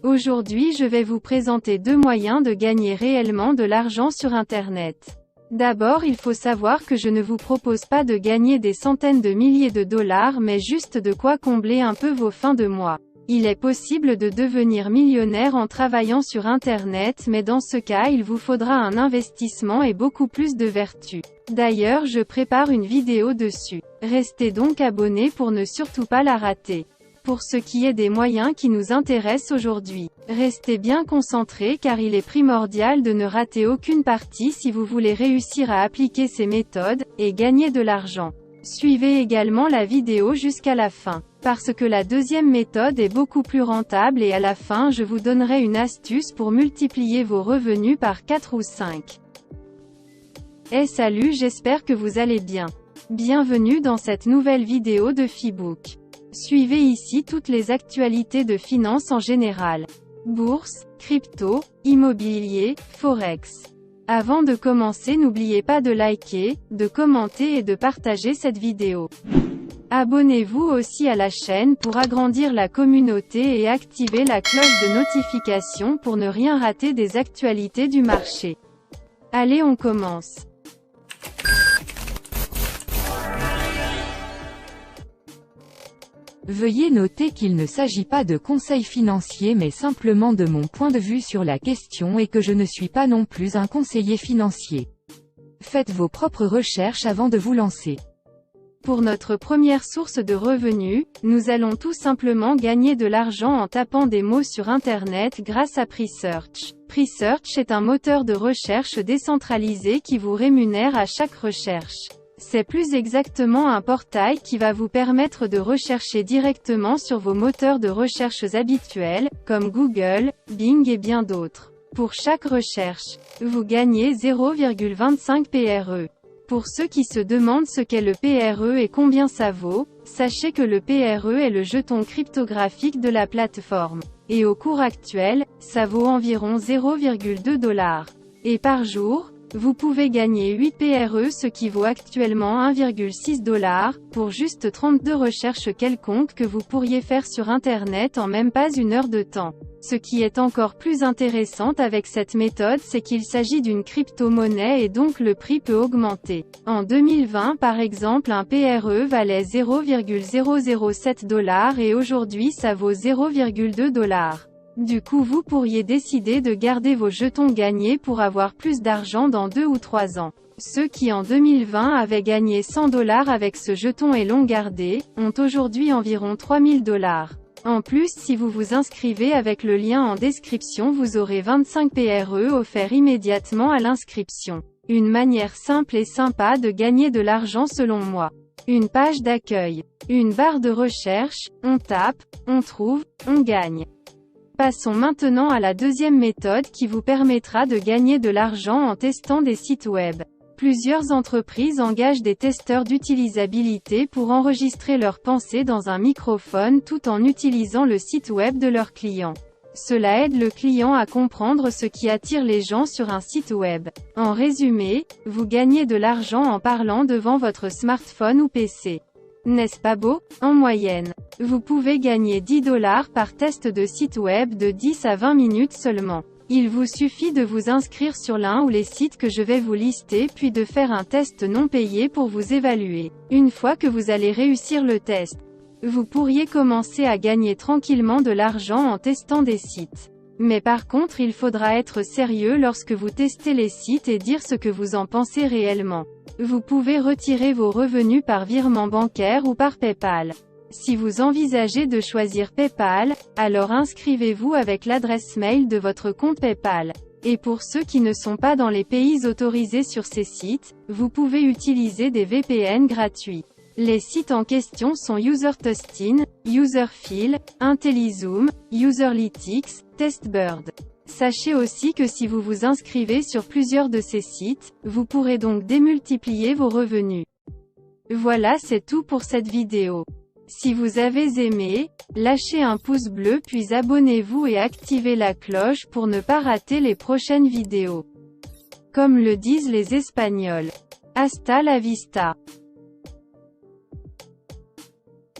Aujourd'hui je vais vous présenter deux moyens de gagner réellement de l'argent sur Internet. D'abord il faut savoir que je ne vous propose pas de gagner des centaines de milliers de dollars mais juste de quoi combler un peu vos fins de mois. Il est possible de devenir millionnaire en travaillant sur Internet mais dans ce cas il vous faudra un investissement et beaucoup plus de vertu. D'ailleurs je prépare une vidéo dessus. Restez donc abonnés pour ne surtout pas la rater. Pour ce qui est des moyens qui nous intéressent aujourd'hui, restez bien concentrés car il est primordial de ne rater aucune partie si vous voulez réussir à appliquer ces méthodes, et gagner de l'argent. Suivez également la vidéo jusqu'à la fin, parce que la deuxième méthode est beaucoup plus rentable et à la fin je vous donnerai une astuce pour multiplier vos revenus par 4 ou 5. Salut, j'espère que vous allez bien. Bienvenue dans cette nouvelle vidéo de Fibook. Suivez ici toutes les actualités de finance en général. Bourse, crypto, immobilier, forex. Avant de commencer n'oubliez pas de liker, de commenter et de partager cette vidéo. Abonnez-vous aussi à la chaîne pour agrandir la communauté et activez la cloche de notification pour ne rien rater des actualités du marché. Allez on commence. Veuillez noter qu'il ne s'agit pas de conseils financiers mais simplement de mon point de vue sur la question et que je ne suis pas non plus un conseiller financier. Faites vos propres recherches avant de vous lancer. Pour notre première source de revenus, nous allons tout simplement gagner de l'argent en tapant des mots sur Internet grâce à Presearch. Presearch est un moteur de recherche décentralisé qui vous rémunère à chaque recherche. C'est plus exactement un portail qui va vous permettre de rechercher directement sur vos moteurs de recherche habituels, comme Google, Bing et bien d'autres. Pour chaque recherche, vous gagnez 0,25 PRE. Pour ceux qui se demandent ce qu'est le PRE et combien ça vaut, sachez que le PRE est le jeton cryptographique de la plateforme. Et au cours actuel, ça vaut environ 0,2 $. Et par jour, vous pouvez gagner 8 PRE ce qui vaut actuellement 1,6 $, pour juste 32 recherches quelconques que vous pourriez faire sur Internet en même pas une heure de temps. Ce qui est encore plus intéressant avec cette méthode c'est qu'il s'agit d'une crypto-monnaie et donc le prix peut augmenter. En 2020 par exemple un PRE valait 0,007 $ et aujourd'hui ça vaut 0,2 $. Du coup vous pourriez décider de garder vos jetons gagnés pour avoir plus d'argent dans 2 ou 3 ans. Ceux qui en 2020 avaient gagné 100 $ avec ce jeton et l'ont gardé, ont aujourd'hui environ 3000 $. En plus si vous vous inscrivez avec le lien en description vous aurez 25 PRE offerts immédiatement à l'inscription. Une manière simple et sympa de gagner de l'argent selon moi. Une page d'accueil. Une barre de recherche, on tape, on trouve, on gagne. Passons maintenant à la deuxième méthode qui vous permettra de gagner de l'argent en testant des sites web. Plusieurs entreprises engagent des testeurs d'utilisabilité pour enregistrer leurs pensées dans un microphone tout en utilisant le site web de leurs clients. Cela aide le client à comprendre ce qui attire les gens sur un site web. En résumé, vous gagnez de l'argent en parlant devant votre smartphone ou PC. N'est-ce pas beau? En moyenne, vous pouvez gagner 10 $ par test de site web de 10 à 20 minutes seulement. Il vous suffit de vous inscrire sur l'un ou les sites que je vais vous lister puis de faire un test non payé pour vous évaluer. Une fois que vous allez réussir le test, vous pourriez commencer à gagner tranquillement de l'argent en testant des sites. Mais par contre il faudra être sérieux lorsque vous testez les sites et dire ce que vous en pensez réellement. Vous pouvez retirer vos revenus par virement bancaire ou par PayPal. Si vous envisagez de choisir PayPal, alors inscrivez-vous avec l'adresse mail de votre compte PayPal. Et pour ceux qui ne sont pas dans les pays autorisés sur ces sites, vous pouvez utiliser des VPN gratuits. Les sites en question sont UserTesting, UserFill, IntelliZoom, Userlytics, Testbird. Sachez aussi que si vous vous inscrivez sur plusieurs de ces sites, vous pourrez donc démultiplier vos revenus. Voilà c'est tout pour cette vidéo. Si vous avez aimé, lâchez un pouce bleu puis abonnez-vous et activez la cloche pour ne pas rater les prochaines vidéos. Comme le disent les Espagnols. Hasta la vista.